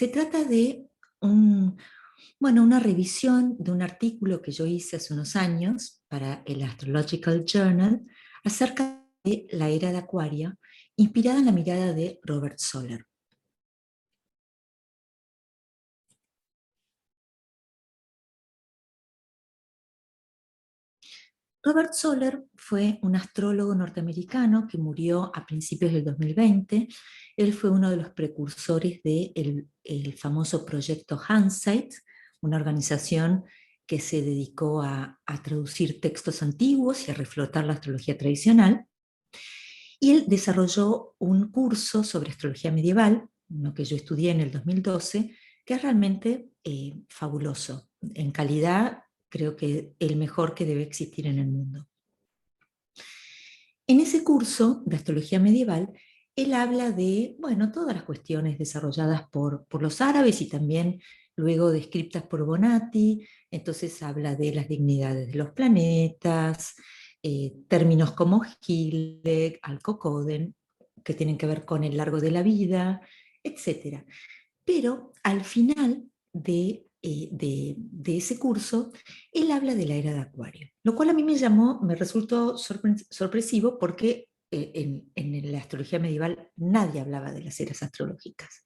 Se trata de una revisión de un artículo que yo hice hace unos años para el Astrological Journal acerca de la era de Acuario, inspirada en la mirada de Robert Soler. Robert Soler fue un astrólogo norteamericano que murió a principios del 2020. Él fue uno de los precursores del famoso proyecto Hansight, una organización que se dedicó a traducir textos antiguos y a reflotar la astrología tradicional. Y él desarrolló un curso sobre astrología medieval, uno que yo estudié en el 2012, que es realmente fabuloso. En calidad, creo que el mejor que debe existir en el mundo. En ese curso de astrología medieval, él habla de, todas las cuestiones desarrolladas por los árabes y también luego descritas por Bonatti. Entonces habla de las dignidades de los planetas, términos como Gilek, Alcocoden, que tienen que ver con el largo de la vida, etc. Pero al final de ese curso, él habla de la era de Acuario, lo cual a mí me resultó sorpresivo porque en la astrología medieval nadie hablaba de las eras astrológicas.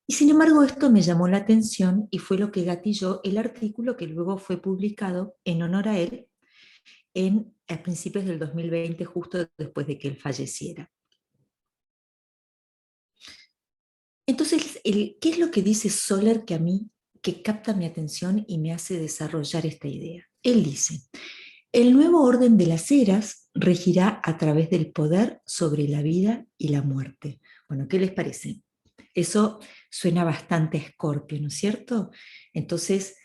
Y sin embargo esto me llamó la atención y fue lo que gatilló el artículo que luego fue publicado en honor a él a principios del 2020, justo después de que él falleciera. Entonces, ¿qué es lo que dice Soler que a mí, que capta mi atención y me hace desarrollar esta idea? Él dice, el nuevo orden de las eras regirá a través del poder sobre la vida y la muerte. Bueno, ¿qué les parece? Eso suena bastante a Escorpio, ¿no es cierto? Entonces,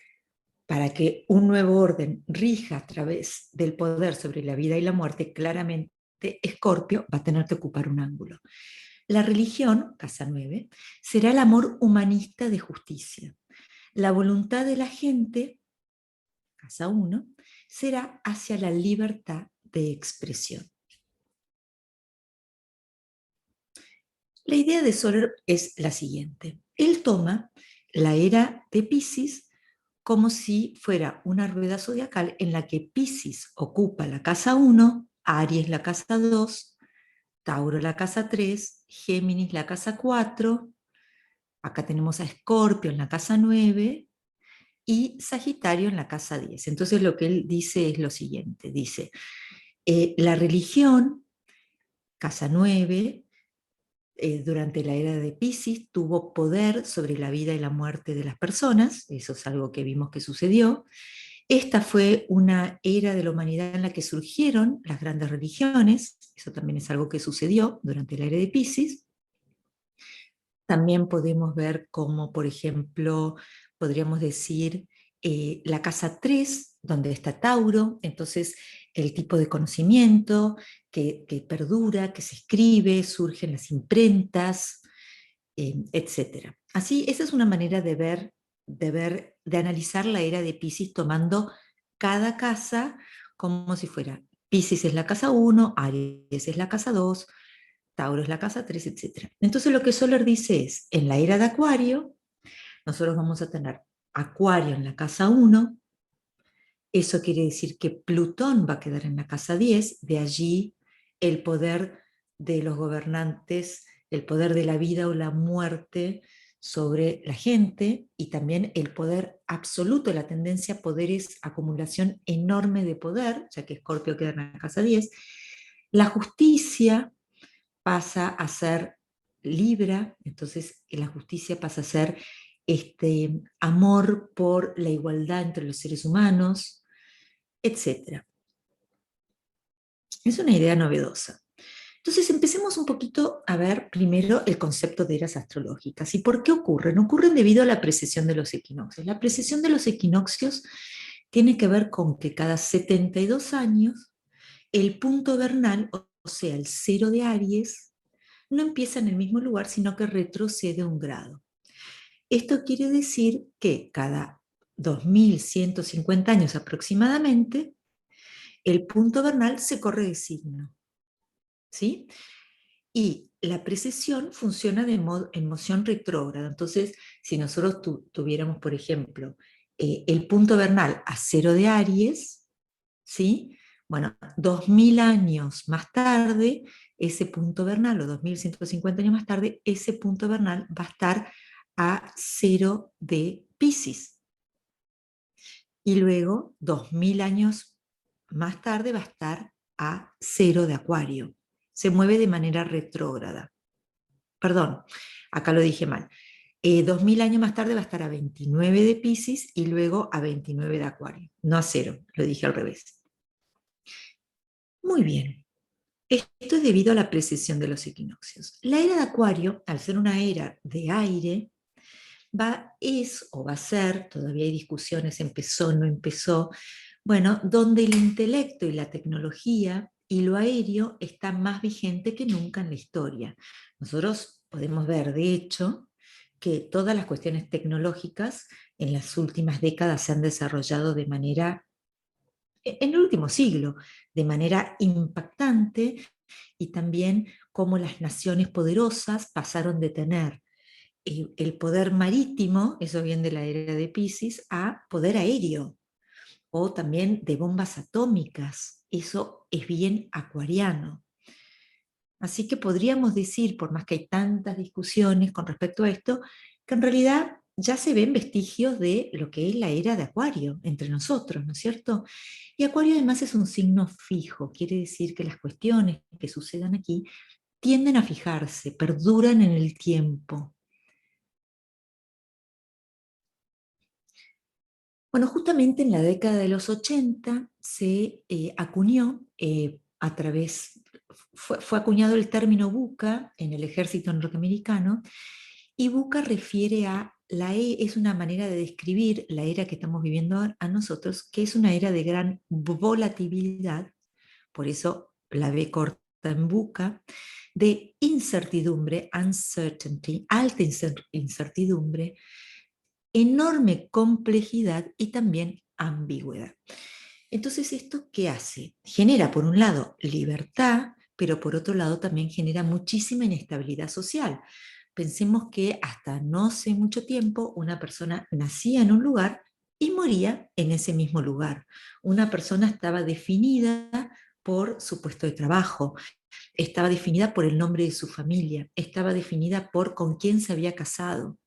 para que un nuevo orden rija a través del poder sobre la vida y la muerte, claramente Escorpio va a tener que ocupar un ángulo. La religión, casa 9, será el amor humanista de justicia. La voluntad de la gente, casa 1, será hacia la libertad de expresión. La idea de Soler es la siguiente. Él toma la era de Piscis como si fuera una rueda zodiacal en la que Piscis ocupa la casa 1, Aries la casa 2, Tauro la casa 3, Géminis la casa 4, acá tenemos a Escorpio en la casa 9 y Sagitario en la casa 10. Entonces lo que él dice es lo siguiente, dice, la religión, casa 9, durante la era de Piscis tuvo poder sobre la vida y la muerte de las personas, eso es algo que vimos que sucedió. Esta fue una era de la humanidad en la que surgieron las grandes religiones, eso también es algo que sucedió durante la era de Piscis. También podemos ver cómo, por ejemplo, podríamos decir la casa 3, donde está Tauro, entonces el tipo de conocimiento que perdura, que se escribe, surgen las imprentas, etc. Así, esa es una manera de analizar la era de Piscis tomando cada casa como si fuera Piscis es la casa 1, Aries es la casa 2, Tauro es la casa 3, etc. Entonces lo que Soler dice es, en la era de Acuario, nosotros vamos a tener Acuario en la casa 1, eso quiere decir que Plutón va a quedar en la casa 10, de allí el poder de los gobernantes, el poder de la vida o la muerte sobre la gente y también el poder absoluto, la tendencia a poder es acumulación enorme de poder, ya que Escorpio queda en la casa 10. La justicia pasa a ser Libra, entonces la justicia pasa a ser este amor por la igualdad entre los seres humanos, etc. Es una idea novedosa. Entonces empecemos un poquito a ver primero el concepto de eras astrológicas. ¿Y por qué ocurren? Ocurren debido a la precesión de los equinoccios. La precesión de los equinoccios tiene que ver con que cada 72 años el punto vernal, o sea, el cero de Aries, no empieza en el mismo lugar, sino que retrocede un grado. Esto quiere decir que cada 2150 años aproximadamente, el punto vernal se corre de signo. ¿Sí? y la precesión funciona en moción retrógrada. Entonces, si nosotros tuviéramos, por ejemplo, el punto vernal a 0 de Aries, ¿sí? Bueno, 2000 años más tarde, ese punto vernal, o 2150 años más tarde, ese punto vernal va a estar a 0 de Piscis. Y luego, 2000 años más tarde, va a estar a 0 de Acuario. Se mueve de manera retrógrada. Perdón, acá lo dije mal. 2000 años más tarde va a estar a 29 de Piscis y luego a 29 de Acuario. No a 0, lo dije al revés. Muy bien. Esto es debido a la precesión de los equinoccios. La era de Acuario, al ser una era de aire, es o va a ser, todavía hay discusiones, empezó, no empezó, bueno, donde el intelecto y la tecnología y lo aéreo está más vigente que nunca en la historia. Nosotros podemos ver, de hecho, que todas las cuestiones tecnológicas en las últimas décadas se han desarrollado de manera, en el último siglo, de manera impactante, y también cómo las naciones poderosas pasaron de tener el poder marítimo, eso viene de la era de Piscis, a poder aéreo, o también de bombas atómicas, eso es bien acuariano. Así que podríamos decir, por más que hay tantas discusiones con respecto a esto, que en realidad ya se ven vestigios de lo que es la era de Acuario entre nosotros, ¿no es cierto? Y Acuario además es un signo fijo, quiere decir que las cuestiones que sucedan aquí tienden a fijarse, perduran en el tiempo. Bueno, justamente en la década de los 80 se acuñó a través, fue acuñado el término buca en el ejército norteamericano, y buca refiere a es una manera de describir la era que estamos viviendo a nosotros, que es una era de gran volatilidad, por eso la B corta en buca, de incertidumbre, uncertainty, alta incertidumbre, enorme complejidad y también ambigüedad. Entonces, ¿esto qué hace? Genera, por un lado, libertad, pero por otro lado también genera muchísima inestabilidad social. Pensemos que hasta no hace mucho tiempo una persona nacía en un lugar y moría en ese mismo lugar. Una persona estaba definida por su puesto de trabajo, estaba definida por el nombre de su familia, estaba definida por con quién se había casado.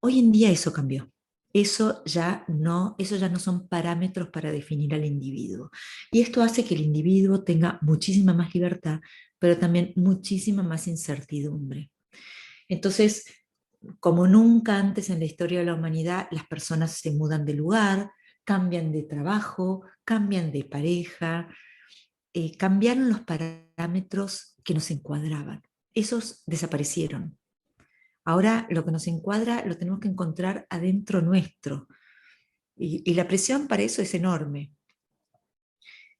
Hoy en día eso cambió. Eso ya no son parámetros para definir al individuo. Y esto hace que el individuo tenga muchísima más libertad, pero también muchísima más incertidumbre. Entonces, como nunca antes en la historia de la humanidad, las personas se mudan de lugar, cambian de trabajo, cambian de pareja, cambiaron los parámetros que nos encuadraban. Esos desaparecieron. Ahora lo que nos encuadra lo tenemos que encontrar adentro nuestro. Y la presión para eso es enorme.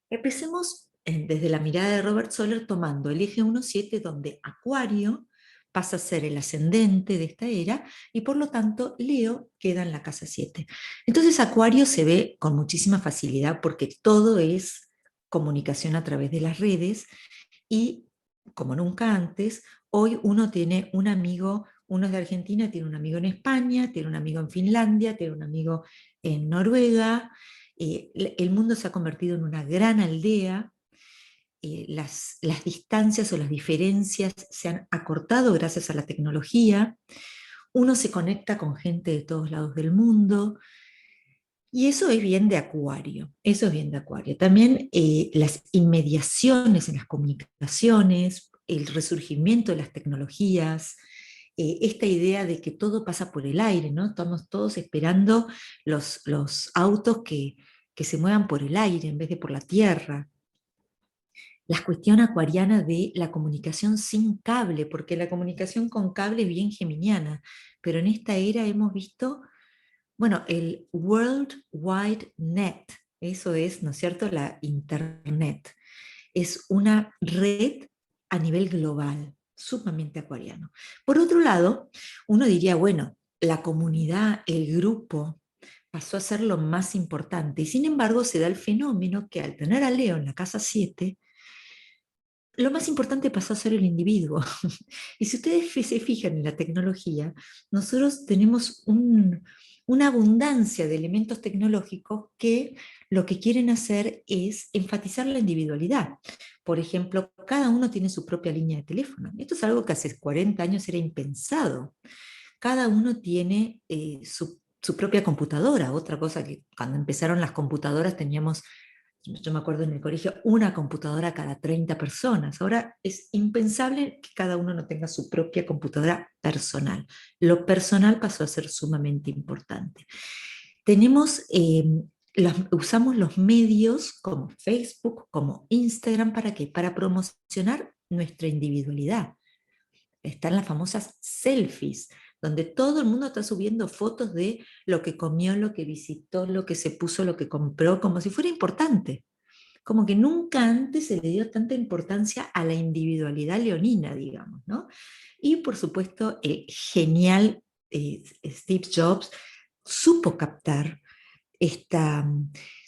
Empecemos desde la mirada de Robert Soller tomando el eje 1.7, donde Acuario pasa a ser el ascendente de esta era y por lo tanto Leo queda en la casa 7. Entonces Acuario se ve con muchísima facilidad porque todo es comunicación a través de las redes y como nunca antes, hoy uno tiene un amigo, uno es de Argentina, tiene un amigo en España, tiene un amigo en Finlandia, tiene un amigo en Noruega. El mundo se ha convertido en una gran aldea. Las distancias o las diferencias se han acortado gracias a la tecnología. Uno se conecta con gente de todos lados del mundo. Y eso es bien de Acuario, eso es bien de Acuario. También las inmediaciones en las comunicaciones, el resurgimiento de las tecnologías, esta idea de que todo pasa por el aire, ¿no? Estamos todos esperando los autos que se muevan por el aire en vez de por la tierra. La cuestión acuariana de la comunicación sin cable, porque la comunicación con cable es bien geminiana, pero en esta era hemos visto, bueno, el World Wide Net, eso es, ¿no es cierto?, la Internet. Es una red a nivel global, sumamente acuariano. Por otro lado, uno diría, bueno, la comunidad, el grupo, pasó a ser lo más importante. Y sin embargo, se da el fenómeno que al tener a Leo en la casa 7, lo más importante pasó a ser el individuo. Y si ustedes se fijan en la tecnología, nosotros tenemos una abundancia de elementos tecnológicos que lo que quieren hacer es enfatizar la individualidad. Por ejemplo, cada uno tiene su propia línea de teléfono. Esto es algo que hace 40 años era impensado. Cada uno tiene su propia computadora. Otra cosa que cuando empezaron las computadoras teníamos, yo me acuerdo en el colegio, una computadora cada 30 personas. Ahora es impensable que cada uno no tenga su propia computadora personal. Lo personal pasó a ser sumamente importante. Tenemos, usamos los medios como Facebook, como Instagram, ¿para qué? Para promocionar nuestra individualidad. Están las famosas selfies, donde todo el mundo está subiendo fotos de lo que comió, lo que visitó, lo que se puso, lo que compró, como si fuera importante. Como que nunca antes se le dio tanta importancia a la individualidad leonina, digamos, ¿no? Y por supuesto, el genial Steve Jobs supo captar esta,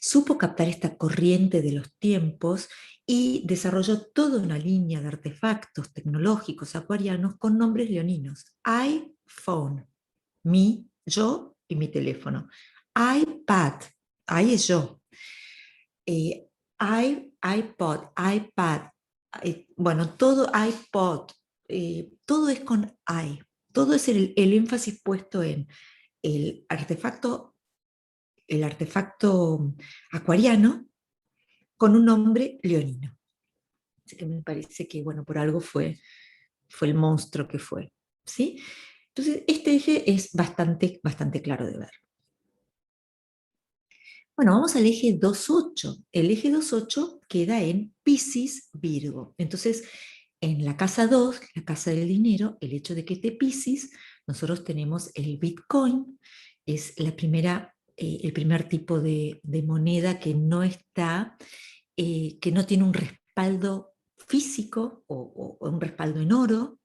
supo captar esta corriente de los tiempos y desarrolló toda una línea de artefactos tecnológicos acuarianos con nombres leoninos. iPhone, yo y mi teléfono. iPad, ahí es yo. Eh, iPod, iPad, bueno, todo iPod, todo es con i. Todo es el énfasis puesto en el artefacto el artefacto acuariano con un nombre leonino. Así que me parece que, bueno, por algo fue el monstruo que fue. ¿Sí? Entonces, este eje es bastante claro de ver. Bueno, vamos al eje 2.8. El eje 2.8 queda en Piscis, Virgo. Entonces, en la casa 2, la casa del dinero, el hecho de que esté Piscis, nosotros tenemos el Bitcoin, es el primer tipo de moneda que no está, que no tiene un respaldo físico o un respaldo en oro.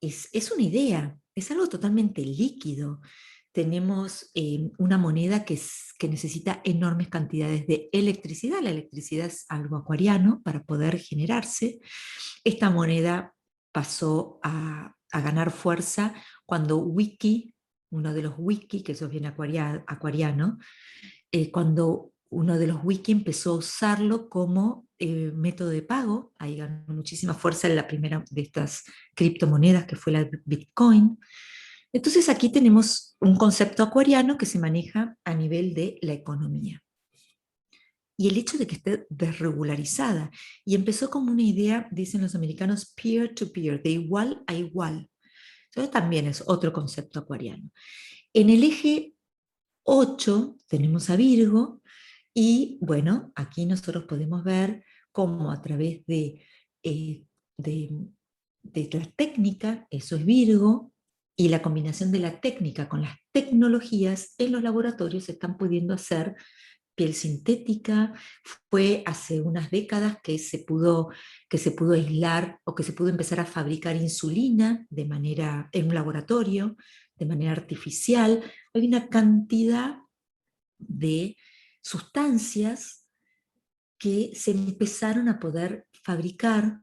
Es una idea, es algo totalmente líquido. Tenemos una moneda que necesita enormes cantidades de electricidad. La electricidad es algo acuariano para poder generarse. Esta moneda pasó a ganar fuerza cuando Wiki, uno de los Wiki, que eso viene acuariano, cuando uno de los Wiki empezó a usarlo como método de pago. Ahí ganó muchísima fuerza en la primera de estas criptomonedas, que fue la Bitcoin. Entonces aquí tenemos un concepto acuariano que se maneja a nivel de la economía. Y el hecho de que esté desregularizada. Y empezó como una idea, dicen los americanos, peer-to-peer, de igual a igual. Eso también es otro concepto acuariano. En el eje 8 tenemos a Virgo, y bueno, aquí nosotros podemos ver cómo a través eh, de, de la técnica, eso es Virgo, y la combinación de la técnica con las tecnologías en los laboratorios se están pudiendo hacer piel sintética. Fue hace unas décadas que se pudo aislar o que se pudo empezar a fabricar insulina en un laboratorio, de manera artificial. Hay una cantidad de sustancias que se empezaron a poder fabricar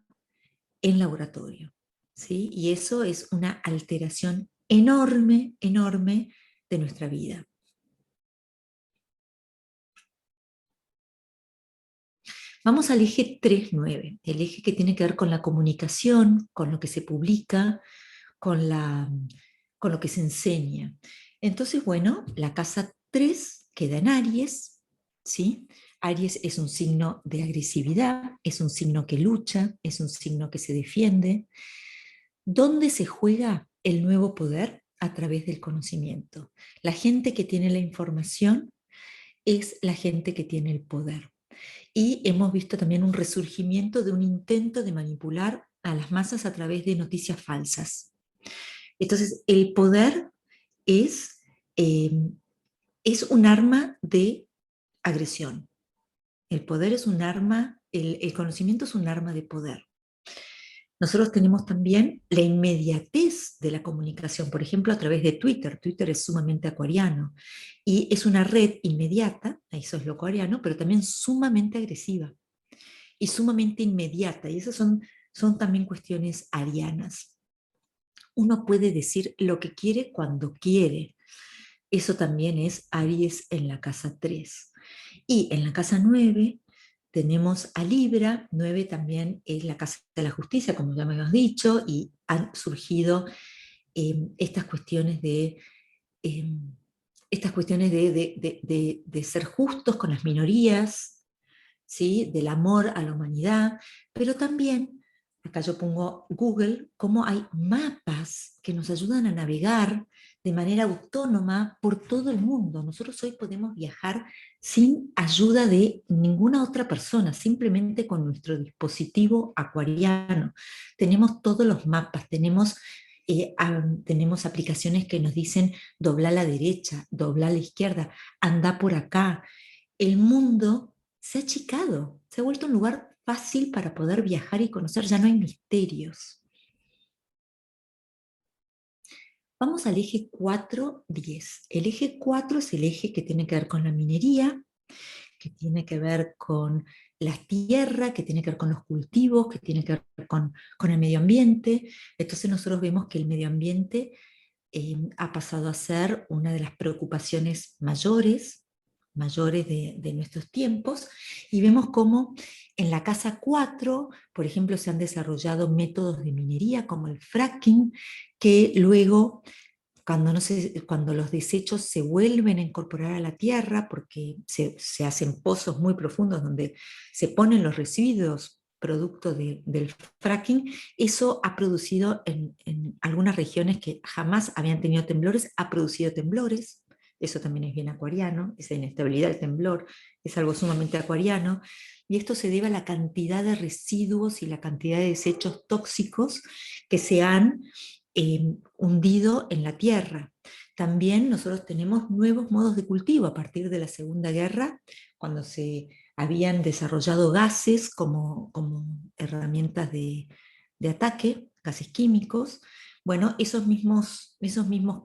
en laboratorio, ¿sí? Y eso es una alteración enorme, enorme de nuestra vida. Vamos al eje 3.9, el eje que tiene que ver con la comunicación, con lo que se publica, con, con lo que se enseña. Entonces, bueno, la casa 3 queda en Aries, ¿sí? Aries es un signo de agresividad, es un signo que lucha, es un signo que se defiende. ¿Dónde se juega el nuevo poder? A través del conocimiento. La gente que tiene la información es la gente que tiene el poder. Y hemos visto también un resurgimiento de un intento de manipular a las masas a través de noticias falsas. Entonces, el poder es, eh, es un arma de agresión. El poder es un arma, el conocimiento es un arma de poder. Nosotros tenemos también la inmediatez de la comunicación, por ejemplo, a través de Twitter. Twitter es sumamente acuariano y es una red inmediata, eso es lo acuariano, pero también sumamente agresiva. y sumamente inmediata, y esas son también cuestiones arianas. Uno puede decir lo que quiere cuando quiere. Eso también es Aries en la casa 3. Y en la casa 9 tenemos a Libra. 9 también es la casa de la justicia, como ya me habías dicho, y han surgido estas cuestiones de... eh, estas cuestiones de ser justos con las minorías, ¿sí? Del amor a la humanidad, pero también, acá yo pongo Google, cómo hay mapas que nos ayudan a navegar de manera autónoma por todo el mundo. Nosotros hoy podemos viajar sin ayuda de ninguna otra persona, simplemente con nuestro dispositivo acuariano. Tenemos todos los mapas, tenemos aplicaciones que nos dicen dobla a la derecha, dobla a la izquierda, anda por acá. El mundo se ha achicado, se ha vuelto un lugar fácil para poder viajar y conocer, ya no hay misterios. Vamos al eje 4-10. El eje 4 es el eje que tiene que ver con la minería, que tiene que ver con la tierra, que tiene que ver con los cultivos, que tiene que ver con el medio ambiente. Entonces nosotros vemos que el medio ambiente ha pasado a ser una de las preocupaciones mayores de nuestros tiempos, y vemos cómo en la casa 4, por ejemplo, se han desarrollado métodos de minería como el fracking, que luego, cuando los desechos se vuelven a incorporar a la tierra, porque se hacen pozos muy profundos donde se ponen los residuos producto del fracking, eso ha producido en algunas regiones que jamás habían tenido temblores, ha producido temblores. Eso también es bien acuariano, esa inestabilidad del temblor es algo sumamente acuariano, y esto se debe a la cantidad de residuos y la cantidad de desechos tóxicos que se han hundido en la tierra. También nosotros tenemos nuevos modos de cultivo a partir de la Segunda Guerra, cuando se habían desarrollado gases como herramientas de ataque, gases químicos. Bueno, esos mismos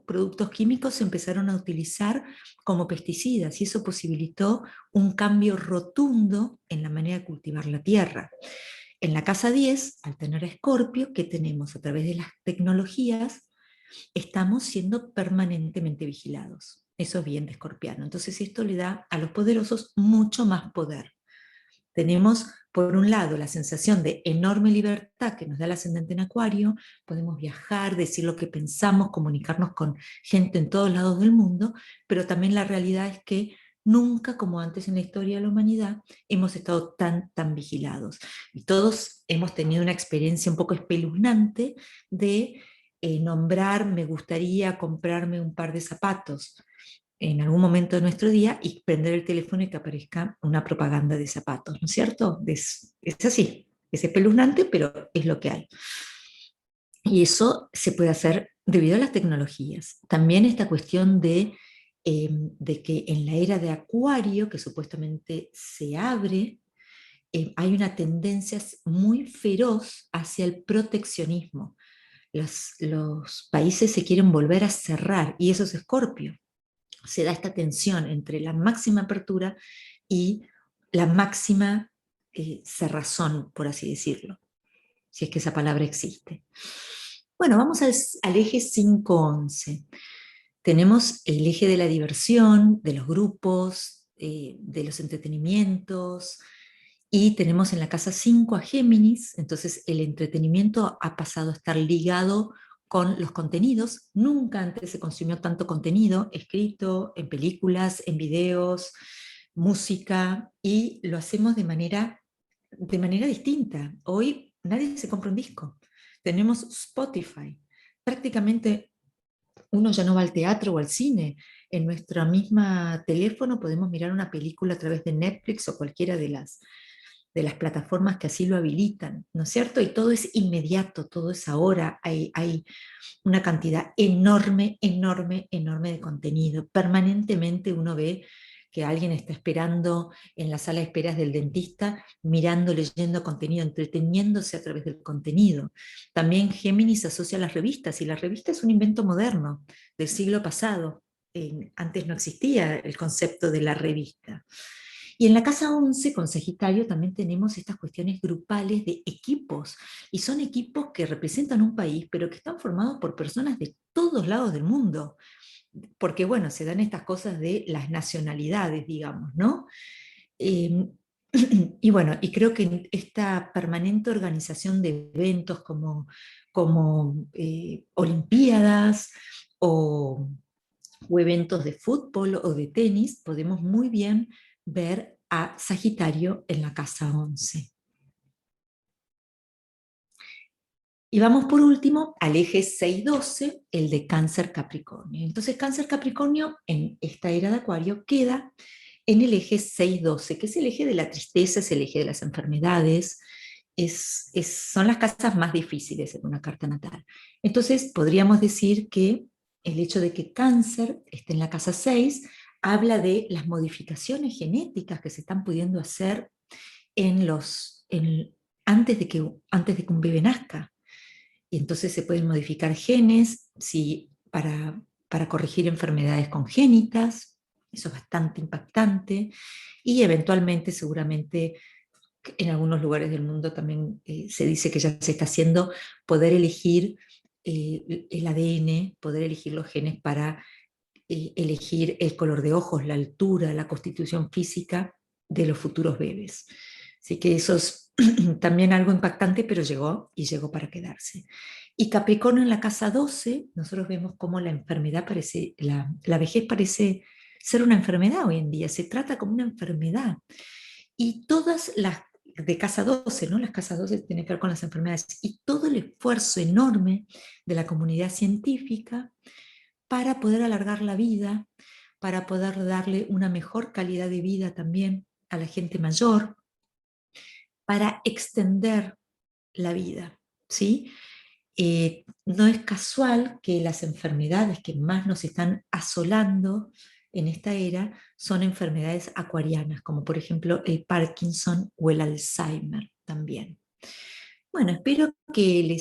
productos químicos se empezaron a utilizar como pesticidas, y eso posibilitó un cambio rotundo en la manera de cultivar la tierra. En la casa 10, al tener a Escorpio, que tenemos a través de las tecnologías, estamos siendo permanentemente vigilados. Eso es bien de escorpiano. Entonces esto le da a los poderosos mucho más poder. Tenemos, por un lado, la sensación de enorme libertad que nos da el ascendente en Acuario, podemos viajar, decir lo que pensamos, comunicarnos con gente en todos lados del mundo, pero también la realidad es que nunca, como antes en la historia de la humanidad, hemos estado tan vigilados. Y todos hemos tenido una experiencia un poco espeluznante de nombrar, me gustaría comprarme un par de zapatos en algún momento de nuestro día, y prender el teléfono y que aparezca una propaganda de zapatos, ¿no es cierto? Es así, es espeluznante, pero es lo que hay. Y eso se puede hacer debido a las tecnologías. También esta cuestión de que en la era de Acuario, que supuestamente se abre, hay una tendencia muy feroz hacia el proteccionismo. Los países se quieren volver a cerrar, y eso es Escorpio. Se da esta tensión entre la máxima apertura y la máxima cerrazón, por así decirlo, si es que esa palabra existe. Bueno, vamos al eje 5-11. Tenemos el eje de la diversión, de los grupos, de los entretenimientos, y tenemos en la casa 5 a Géminis. Entonces el entretenimiento ha pasado a estar ligado con los contenidos. Nunca antes se consumió tanto contenido escrito, en películas, en videos, música, y lo hacemos de manera distinta. Hoy nadie se compra un disco. Tenemos Spotify. Prácticamente uno ya no va al teatro o al cine. En nuestro mismo teléfono podemos mirar una película a través de Netflix o cualquiera de las plataformas que así lo habilitan, ¿no es cierto? Y todo es inmediato, todo es ahora. Hay una cantidad enorme de contenido. Permanentemente uno ve que alguien está esperando en la sala de esperas del dentista, mirando, leyendo contenido, entreteniéndose a través del contenido. También Géminis asocia a las revistas, y la revista es un invento moderno del siglo pasado. Antes no existía el concepto de la revista. Y en la casa 11 con Sagitario también tenemos estas cuestiones grupales de equipos, y son equipos que representan un país, pero que están formados por personas de todos lados del mundo, porque bueno, se dan estas cosas de las nacionalidades, digamos, ¿no? Eh, y bueno, y creo que esta permanente organización de eventos como olimpiadas o eventos de fútbol o de tenis, podemos muy bien ver a Sagitario en la casa 11. Y vamos por último al eje 6-12, el de Cáncer Capricornio. Entonces Cáncer Capricornio en esta era de Acuario queda en el eje 6-12, que es el eje de la tristeza, es el eje de las enfermedades, son las casas más difíciles en una carta natal. Entonces podríamos decir que el hecho de que Cáncer esté en la casa 6 habla de las modificaciones genéticas que se están pudiendo hacer en antes de que un bebé nazca. Y entonces se pueden modificar genes para corregir enfermedades congénitas, eso es bastante impactante, y eventualmente, seguramente, en algunos lugares del mundo también se dice que ya se está haciendo poder elegir el ADN, poder elegir los genes para elegir el color de ojos, la altura, la constitución física de los futuros bebés. Así que eso es también algo impactante, pero llegó y llegó para quedarse. Y Capricornio en la casa 12, nosotros vemos cómo la enfermedad parece, la vejez parece ser una enfermedad hoy en día, se trata como una enfermedad. Y todas las de casa 12, ¿no? Las casas 12 tienen que ver con las enfermedades, y todo el esfuerzo enorme de la comunidad científica para poder alargar la vida, para poder darle una mejor calidad de vida también a la gente mayor, para extender la vida, ¿sí? No es casual que las enfermedades que más nos están asolando en esta era son enfermedades acuarianas, como por ejemplo el Parkinson o el Alzheimer también. Bueno, espero que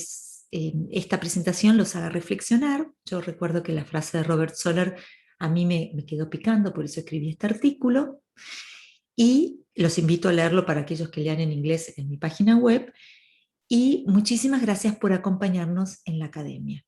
esta presentación los haga reflexionar. Yo recuerdo que la frase de Robert Soler a mí me quedó picando, por eso escribí este artículo, y los invito a leerlo para aquellos que lean en inglés en mi página web, y muchísimas gracias por acompañarnos en la academia.